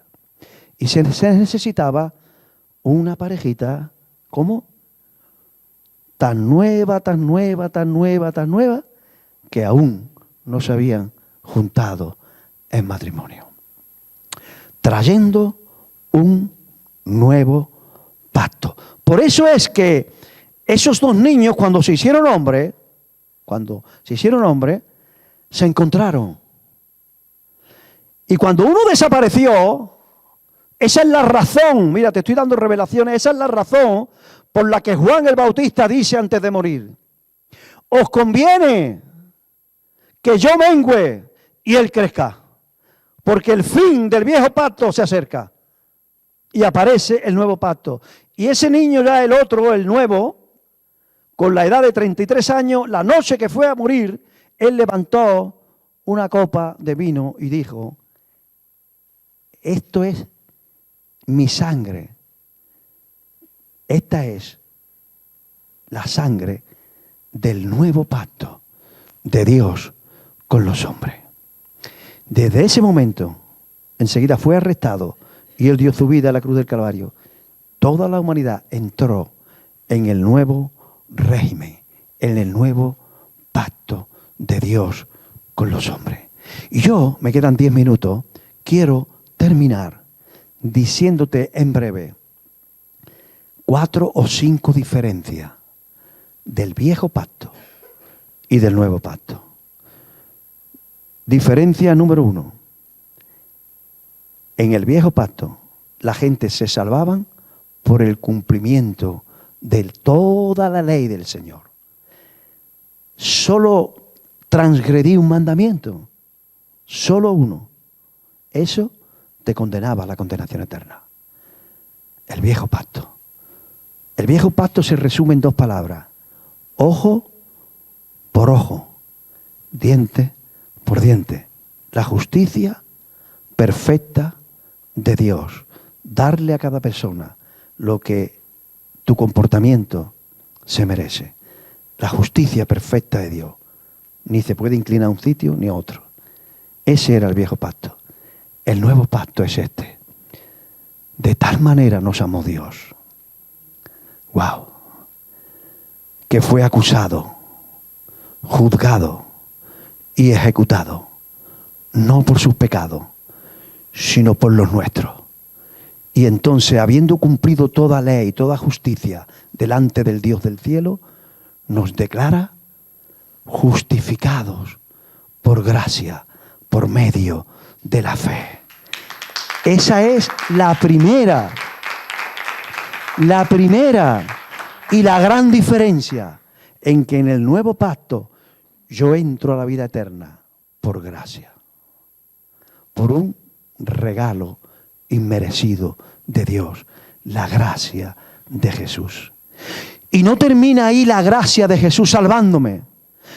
Y se necesitaba una parejita, ¿cómo? Tan nueva, tan nueva, tan nueva, tan nueva, que aún no se habían juntado en matrimonio. Trayendo un nuevo pacto. Por eso es que esos dos niños, cuando se hicieron hombres, se encontraron. Y cuando uno desapareció, esa es la razón, mira, te estoy dando revelaciones, esa es la razón por la que Juan el Bautista dice antes de morir: os conviene que yo mengüe y él crezca, porque el fin del viejo pacto se acerca. Y aparece el nuevo pacto. Y ese niño ya, el otro, el nuevo, con la edad de 33 años, la noche que fue a morir, él levantó una copa de vino y dijo: esto es mi sangre. Esta es la sangre del nuevo pacto de Dios con los hombres. Desde ese momento, enseguida fue arrestado y él dio su vida a la cruz del Calvario. Toda la humanidad entró en el nuevo régimen, en el nuevo pacto de Dios con los hombres. Y yo, me quedan 10 minutos, quiero terminar diciéndote en breve 4 o 5 diferencias del viejo pacto y del nuevo pacto. Diferencia número 1. En el viejo pacto, la gente se salvaban por el cumplimiento de toda la ley del Señor. Solo transgredí un mandamiento, solo uno. Eso te condenaba a la condenación eterna. El viejo pacto. El viejo pacto se resume en 2 palabras. Ojo por ojo, diente por diente. La justicia perfecta de Dios. Darle a cada persona lo que tu comportamiento se merece. La justicia perfecta de Dios. Ni se puede inclinar a un sitio ni a otro. Ese era el viejo pacto. El nuevo pacto es este. De tal manera nos amó Dios. ¡Wow! Que fue acusado, juzgado y ejecutado, no por sus pecados, sino por los nuestros. Y entonces, habiendo cumplido toda ley, toda justicia delante del Dios del cielo, nos declara justificados por gracia, por medio de la fe. Esa es la primera y la gran diferencia en que en el nuevo pacto yo entro a la vida eterna por gracia, por un regalo inmerecido de Dios, la gracia de Jesús. Y no termina ahí la gracia de Jesús salvándome,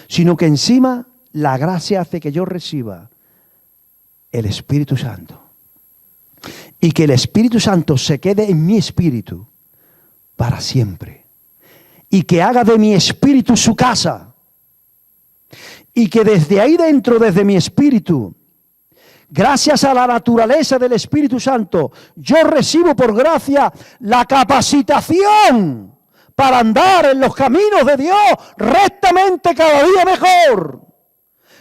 sino que encima la gracia hace que yo reciba el Espíritu Santo. Y que el Espíritu Santo se quede en mi espíritu para siempre. Y que haga de mi espíritu su casa. Y que desde ahí dentro, desde mi espíritu, gracias a la naturaleza del Espíritu Santo, yo recibo por gracia la capacitación para andar en los caminos de Dios rectamente cada día mejor.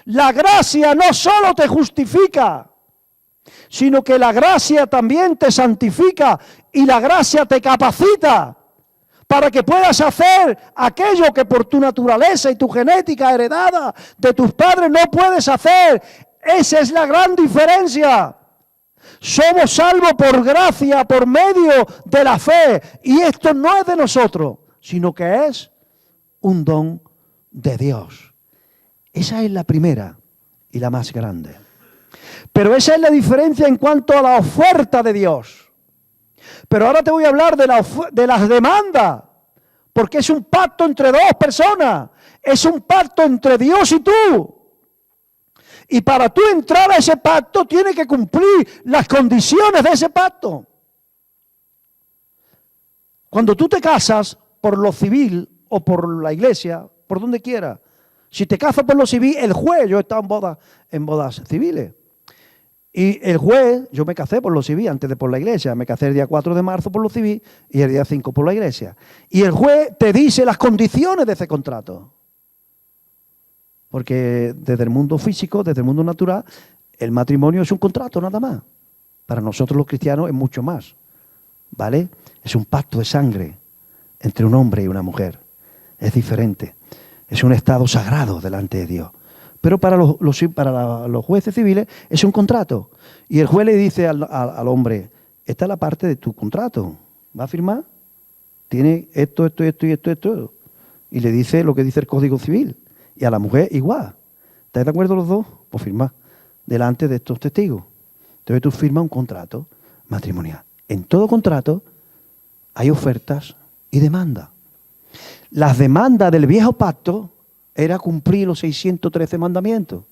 La gracia no solo te justifica, sino que la gracia también te santifica y la gracia te capacita para que puedas hacer aquello que por tu naturaleza y tu genética heredada de tus padres no puedes hacer. Esa es la gran diferencia. Somos salvos por gracia, por medio de la fe. Y esto no es de nosotros, sino que es un don de Dios. Esa es la primera y la más grande. Pero esa es la diferencia en cuanto a la oferta de Dios. Pero ahora te voy a hablar de las demandas, porque es un pacto entre 2 personas. Es un pacto entre Dios y tú. Y para tú entrar a ese pacto, tienes que cumplir las condiciones de ese pacto. Cuando tú te casas por lo civil o por la iglesia, por donde quiera, si te casas por lo civil, el juez, yo he estado en bodas civiles, y el juez, yo me casé por lo civil antes de por la iglesia, me casé el día 4 de marzo por lo civil y el día 5 por la iglesia. Y el juez te dice las condiciones de ese contrato. Porque desde el mundo físico, desde el mundo natural, el matrimonio es un contrato nada más. Para nosotros los cristianos es mucho más, ¿vale? Es un pacto de sangre entre un hombre y una mujer. Es diferente. Es un estado sagrado delante de Dios. Pero para los jueces civiles es un contrato. Y el juez le dice al hombre, esta es la parte de tu contrato. ¿Va a firmar? Tiene esto. Y le dice lo que dice el Código Civil. Y a la mujer igual. ¿Estáis de acuerdo los dos? Pues firma delante de estos testigos. Entonces tú firmas un contrato matrimonial. En todo contrato hay ofertas y demandas. Las demandas del viejo pacto era cumplir los 613 mandamientos.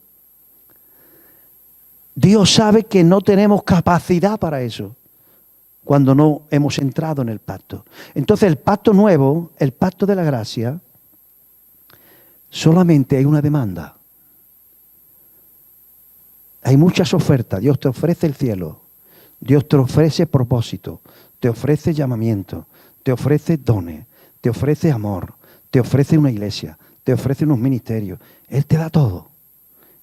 Dios sabe que no tenemos capacidad para eso cuando no hemos entrado en el pacto. Entonces el pacto nuevo, el pacto de la gracia, solamente hay una demanda. Hay muchas ofertas. Dios te ofrece el cielo. Dios te ofrece propósito. Te ofrece llamamiento. Te ofrece dones. Te ofrece amor. Te ofrece una iglesia. Te ofrece unos ministerios. Él te da todo.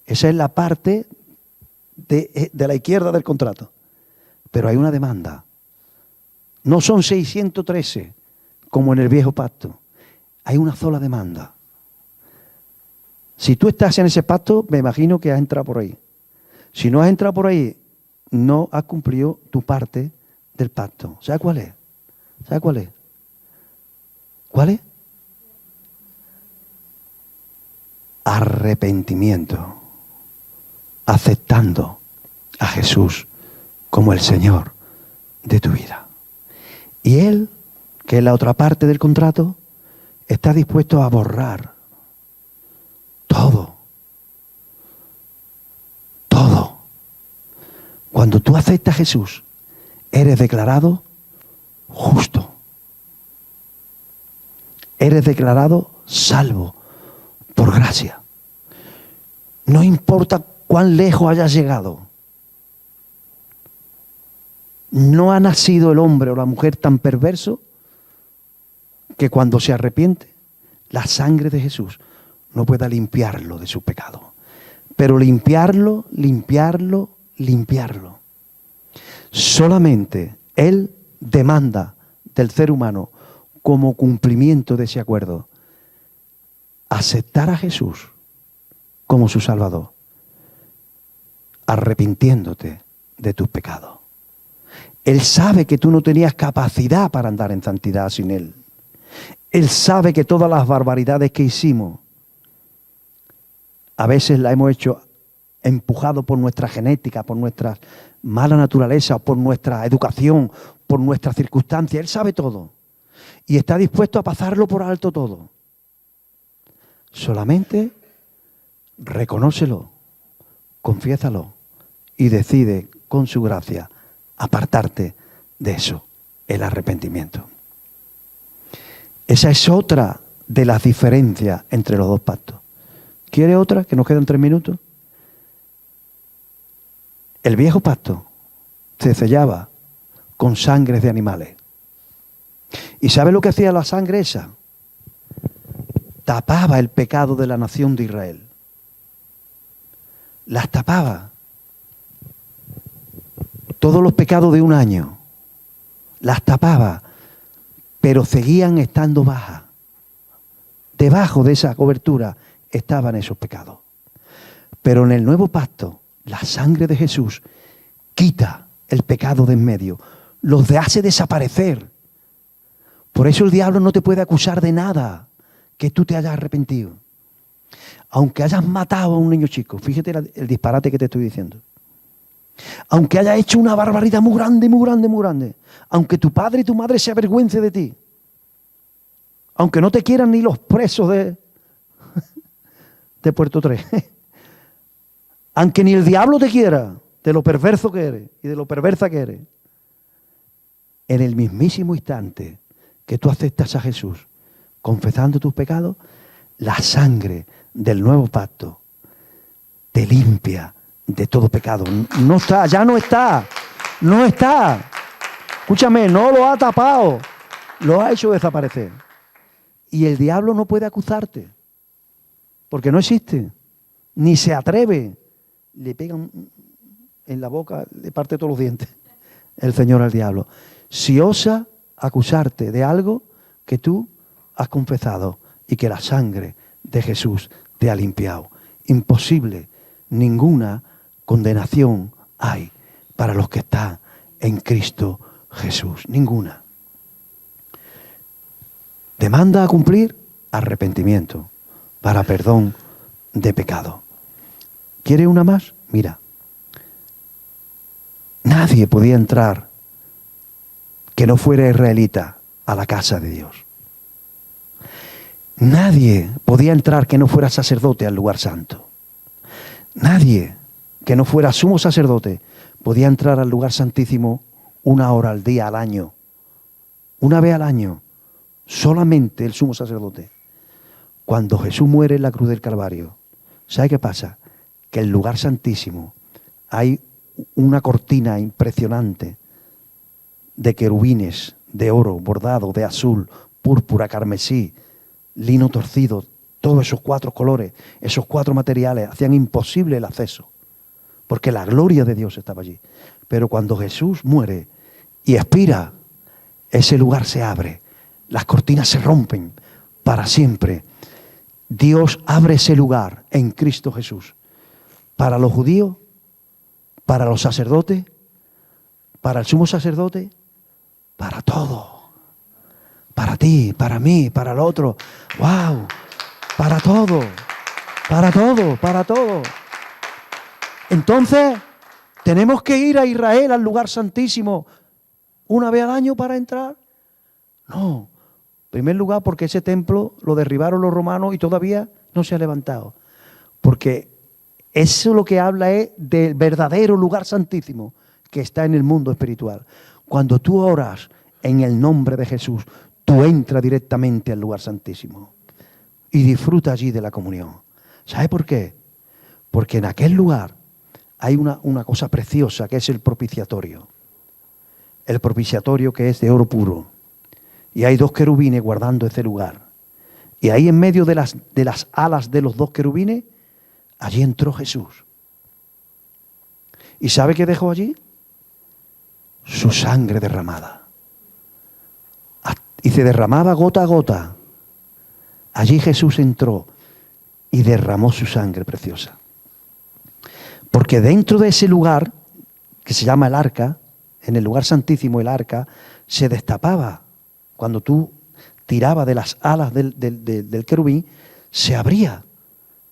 Esa es la parte de la izquierda del contrato. Pero hay una demanda. No son 613 como en el viejo pacto. Hay una sola demanda. Si tú estás en ese pacto, me imagino que has entrado por ahí. Si no has entrado por ahí, no has cumplido tu parte del pacto. ¿Sabes cuál es? ¿Sabes cuál es? ¿Cuál es? Arrepentimiento. Aceptando a Jesús como el Señor de tu vida. Y Él, que es la otra parte del contrato, está dispuesto a borrar todo. Todo. Cuando tú aceptas a Jesús, eres declarado justo. Eres declarado salvo por gracia. No importa cuán lejos hayas llegado. No ha nacido el hombre o la mujer tan perverso que cuando se arrepiente, la sangre de Jesús no pueda limpiarlo de su pecado. Pero limpiarlo. Solamente Él demanda del ser humano, como cumplimiento de ese acuerdo, aceptar a Jesús como su Salvador, arrepintiéndote de tus pecados. Él sabe que tú no tenías capacidad para andar en santidad sin Él. Él sabe que todas las barbaridades que hicimos, a veces las hemos hecho empujado por nuestra genética, por nuestra mala naturaleza, por nuestra educación, por nuestras circunstancias. Él sabe todo. Y está dispuesto a pasarlo por alto todo. Solamente reconócelo, confiésalo y decide con su gracia apartarte de eso, el arrepentimiento. Esa es otra de las diferencias entre los dos pactos. ¿Quiere otra? Que nos quedan 3 minutos. El viejo pacto se sellaba con sangres de animales. ¿Y sabe lo que hacía la sangre esa? Tapaba el pecado de la nación de Israel. Las tapaba. Todos los pecados de un año. Las tapaba. Pero seguían estando bajas. Debajo de esa cobertura estaban esos pecados. Pero en el nuevo pacto, la sangre de Jesús quita el pecado de en medio. Los hace desaparecer. Por eso el diablo no te puede acusar de nada que tú te hayas arrepentido. Aunque hayas matado a un niño chico, fíjate el disparate que te estoy diciendo. Aunque hayas hecho una barbaridad muy grande. Aunque tu padre y tu madre se avergüencen de ti. Aunque no te quieran ni los presos de Puerto 3. Aunque ni el diablo te quiera, de lo perverso que eres y de lo perversa que eres. En el mismísimo instante que tú aceptas a Jesús, confesando tus pecados, la sangre del nuevo pacto te limpia de todo pecado. No está, ya no está. No está. Escúchame, no lo ha tapado. Lo ha hecho desaparecer. Y el diablo no puede acusarte. Porque no existe. Ni se atreve. Le pegan en la boca, le parte todos los dientes el Señor al diablo. Si osa acusarte de algo que tú has confesado y que la sangre de Jesús te ha limpiado. Imposible. Ninguna condenación hay para los que están en Cristo Jesús. Ninguna. Demanda a cumplir arrepentimiento para perdón de pecado. ¿Quiere una más? Mira. Nadie podía entrar que no fuera israelita a la casa de Dios. Nadie podía entrar que no fuera sacerdote al lugar santo. Nadie que no fuera sumo sacerdote podía entrar al lugar santísimo 1 hora al día, al año. 1 vez al año. Solamente el sumo sacerdote. Cuando Jesús muere en la cruz del Calvario, ¿sabe qué pasa? Que en el lugar santísimo hay una cortina impresionante de querubines, de oro, bordado, de azul, púrpura, carmesí, lino torcido, todos esos 4 colores, esos 4 materiales hacían imposible el acceso, porque la gloria de Dios estaba allí. Pero cuando Jesús muere y expira, ese lugar se abre, las cortinas se rompen para siempre. Dios abre ese lugar en Cristo Jesús para los judíos para los sacerdotes, para el sumo sacerdote, para todo. Para ti, para mí, para el otro. ¡Wow! Para todo, para todo, para todo. Entonces, ¿tenemos que ir a Israel, al lugar santísimo, una vez al año para entrar? No. En primer lugar, porque ese templo lo derribaron los romanos y todavía no se ha levantado. Porque eso lo que habla es del verdadero lugar santísimo que está en el mundo espiritual. Cuando tú oras en el nombre de Jesús, tú entras directamente al lugar santísimo y disfrutas allí de la comunión. ¿Sabe por qué? Porque en aquel lugar hay una cosa preciosa que es el propiciatorio. El propiciatorio que es de oro puro. Y hay 2 querubines guardando ese lugar. Y ahí en medio de las alas de los 2 querubines, allí entró Jesús. ¿Y sabe qué dejó allí? Su sangre derramada. Y se derramaba gota a gota. Allí Jesús entró y derramó su sangre preciosa. Porque dentro de ese lugar, que se llama el arca, en el lugar santísimo el arca, se destapaba. Cuando tú tirabas de las alas del querubín, se abría.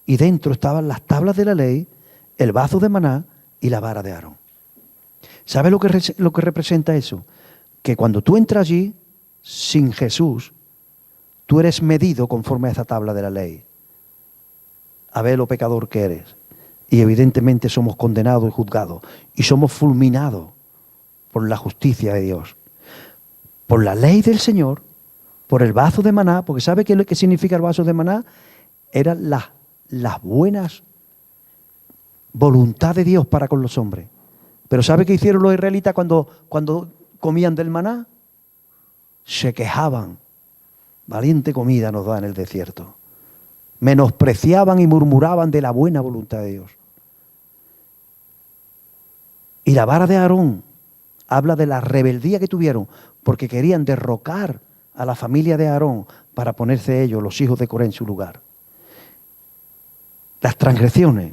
Y dentro estaban las tablas de la ley, el bazo de maná y la vara de Aarón. ¿Sabes lo que representa eso? Que cuando tú entras allí, sin Jesús, tú eres medido conforme a esa tabla de la ley. A ver lo pecador que eres. Y evidentemente somos condenados y juzgados. Y somos fulminados por la justicia de Dios. Por la ley del Señor, por el vaso de maná, porque ¿sabe qué significa el vaso de maná? Eran las buenas voluntad de Dios para con los hombres. Pero ¿sabe qué hicieron los israelitas cuando comían del maná? Se quejaban. Valiente comida nos da en el desierto. Menospreciaban y murmuraban de la buena voluntad de Dios. Y la vara de Aarón habla de la rebeldía que tuvieron, porque querían derrocar a la familia de Aarón para ponerse ellos, los hijos de Coré, en su lugar. Las transgresiones,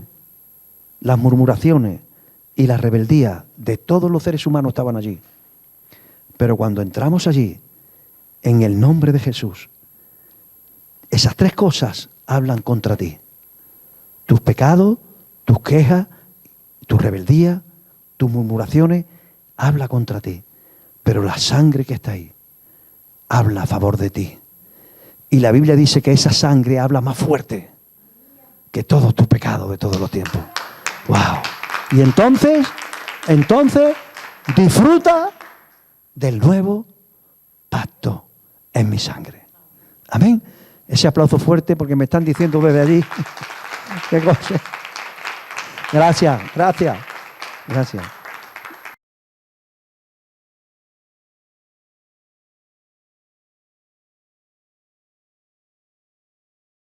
las murmuraciones y la rebeldía de todos los seres humanos estaban allí. Pero cuando entramos allí, en el nombre de Jesús, esas 3 cosas hablan contra ti. Tus pecados, tus quejas, tu rebeldía, tus murmuraciones, habla contra ti. Pero la sangre que está ahí, habla a favor de ti. Y la Biblia dice que esa sangre habla más fuerte que todos tus pecados de todos los tiempos. ¡Wow! Y entonces, disfruta del nuevo pacto en mi sangre. Amén. Ese aplauso fuerte porque me están diciendo desde allí. Qué cosa. Gracias.